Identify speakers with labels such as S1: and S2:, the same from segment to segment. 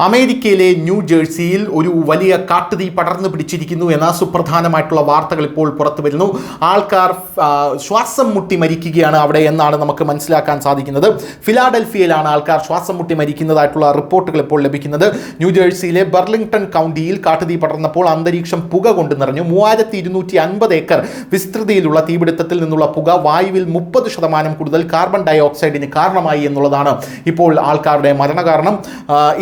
S1: അമേരിക്കയിലെ ന്യൂ ജേഴ്സിയിൽ ഒരു വലിയ കാട്ടുതീ പടർന്നു പിടിച്ചിരിക്കുന്നു എന്ന സുപ്രധാനമായിട്ടുള്ള വാർത്തകൾ ഇപ്പോൾ പുറത്തു വരുന്നു. ആൾക്കാർ ശ്വാസം മുട്ടി മരിക്കുകയാണ് അവിടെ എന്നാണ് നമുക്ക് മനസ്സിലാക്കാൻ സാധിക്കുന്നത്. ഫിലാഡൽഫിയയിലാണ് ആൾക്കാർ ശ്വാസം മുട്ടി മരിക്കുന്നതായിട്ടുള്ള റിപ്പോർട്ടുകൾ ഇപ്പോൾ ലഭിക്കുന്നത്. ന്യൂ ജേഴ്സിയിലെ ബർലിംഗ്ടൺ കൗണ്ടിയിൽ കാട്ടുതീ പടർന്നപ്പോൾ അന്തരീക്ഷം പുക കൊണ്ട് നിറഞ്ഞു. 3250 ഏക്കർ വിസ്തൃതിയിലുള്ള തീപിടുത്തത്തിൽ നിന്നുള്ള പുക വായുവിൽ 30% കൂടുതൽ കാർബൺ ഡൈ ഓക്സൈഡിന് കാരണമായി എന്നുള്ളതാണ് ഇപ്പോൾ ആൾക്കാരുടെ മരണകാരണം.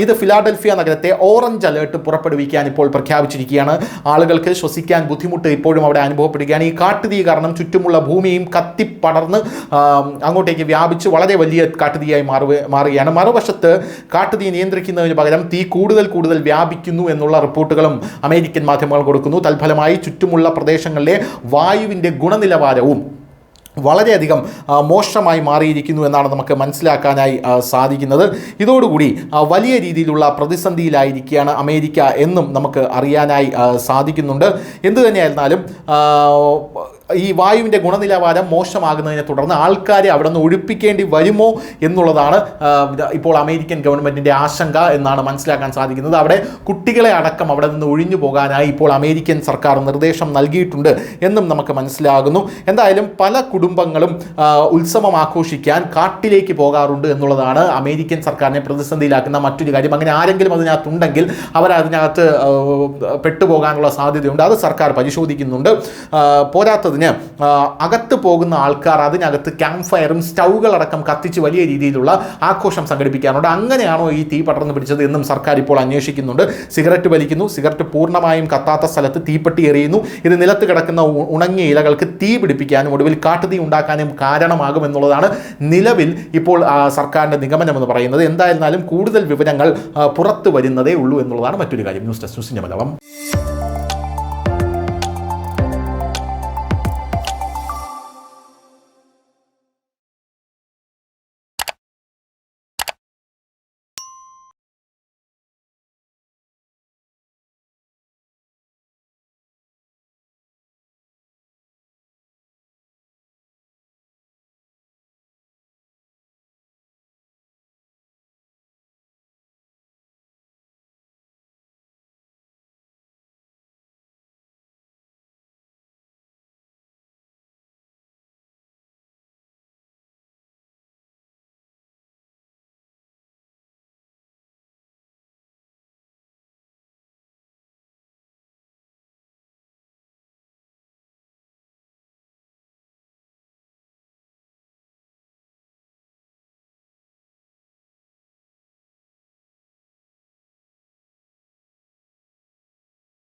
S1: ഇത് ഫിലാഡൽഫിയ നഗരത്തെ ഓറഞ്ച് അലേർട്ട് പുറപ്പെടുവിക്കാൻ ഇപ്പോൾ പ്രഖ്യാപിച്ചിരിക്കുകയാണ്. ആളുകൾക്ക് ശ്വസിക്കാൻ ബുദ്ധിമുട്ട് ഇപ്പോഴും അവിടെ അനുഭവപ്പെടുകയാണ്. ഈ കാട്ടുതീ കാരണം ചുറ്റുമുള്ള ഭൂമിയും കത്തിപ്പടർന്ന് അങ്ങോട്ടേക്ക് വ്യാപിച്ച് വളരെ വലിയ കാട്ടുതീയായി മാറുകയാണ്. മറുവശത്ത് കാട്ടുതീ നിയന്ത്രിക്കുന്നതിന് പകരം തീ കൂടുതൽ വ്യാപിക്കുന്നു എന്നുള്ള റിപ്പോർട്ടുകളും അമേരിക്കൻ മാധ്യമങ്ങൾ കൊടുക്കുന്നു. തൽഫലമായി ചുറ്റുമുള്ള പ്രദേശങ്ങളിലെ വായുവിൻ്റെ ഗുണനിലവാരവും വളരെയധികം മോശമായി മാറിയിരിക്കുന്നു എന്നാണ് നമുക്ക് മനസ്സിലാക്കാനായി സാധിക്കുന്നത്. ഇതോടുകൂടി വലിയ രീതിയിലുള്ള പ്രതിസന്ധിയിലായിരിക്കുകയാണ് അമേരിക്ക എന്നും നമുക്ക് അറിയാനായി സാധിക്കുന്നുണ്ട്. എന്തു തന്നെയായിരുന്നാലും ഈ വായുവിൻ്റെ ഗുണനിലവാരം മോശമാകുന്നതിനെ തുടർന്ന് ആൾക്കാരെ അവിടെ നിന്ന് ഒഴിപ്പിക്കേണ്ടി വരുമോ എന്നുള്ളതാണ് ഇപ്പോൾ അമേരിക്കൻ ഗവൺമെൻറ്റിൻ്റെ ആശങ്ക എന്നാണ് മനസ്സിലാക്കാൻ സാധിക്കുന്നത്. അവിടെ കുട്ടികളെ അടക്കം അവിടെ നിന്ന് ഒഴിഞ്ഞു പോകാനായി ഇപ്പോൾ അമേരിക്കൻ സർക്കാർ നിർദ്ദേശം നൽകിയിട്ടുണ്ട് എന്നും നമുക്ക് മനസ്സിലാകുന്നു. എന്തായാലും പല കുടുംബങ്ങളും ഉത്സവം ആഘോഷിക്കാൻ കാട്ടിലേക്ക് പോകാറുണ്ട് എന്നുള്ളതാണ് അമേരിക്കൻ സർക്കാരിനെ പ്രതിസന്ധിയിലാക്കുന്ന മറ്റൊരു കാര്യം. അങ്ങനെ ആരെങ്കിലും അതിനകത്തുണ്ടെങ്കിൽ അവരതിനകത്ത് പെട്ടുപോകാനുള്ള സാധ്യതയുണ്ട്. അത് സർക്കാർ പരിശോധിക്കുന്നുണ്ട്. പോരാത്തതിന് അകത്ത് പോകുന്ന ആൾക്കാർ അതിനകത്ത് ക്യാമ്പ് ഫയറും സ്റ്റൗകളടക്കം കത്തിച്ച് വലിയ രീതിയിലുള്ള ആഘോഷം സംഘടിപ്പിക്കാറുണ്ട്. അങ്ങനെയാണോ ഈ തീ പടർന്നു പിടിച്ചത് എന്നും സർക്കാർ ഇപ്പോൾ അന്വേഷിക്കുന്നുണ്ട്. സിഗരറ്റ് വലിക്കുന്നു, സിഗരറ്റ് പൂർണ്ണമായും കത്താത്ത സ്ഥലത്ത് തീപ്പെട്ടി എറിയുന്നു. ഇത് നിലത്ത് കിടക്കുന്ന ഉണങ്ങിയ ഇലകൾക്ക് തീ പിടിപ്പിക്കാനും ഒടുവിൽ കാട്ടുതീ ഉണ്ടാക്കാനും കാരണമാകുമെന്നുള്ളതാണ് നിലവിൽ ഇപ്പോൾ സർക്കാരിൻ്റെ നിഗമനമെന്ന് പറയുന്നത്. എന്തായിരുന്നാലും കൂടുതൽ വിവരങ്ങൾ പുറത്തു വരുന്നതേ ഉള്ളൂ എന്നുള്ളതാണ് മറ്റൊരു കാര്യം. ന്യൂസ് ഡെസ്ക് ന്യൂസിൻ്റെ മലയാളം.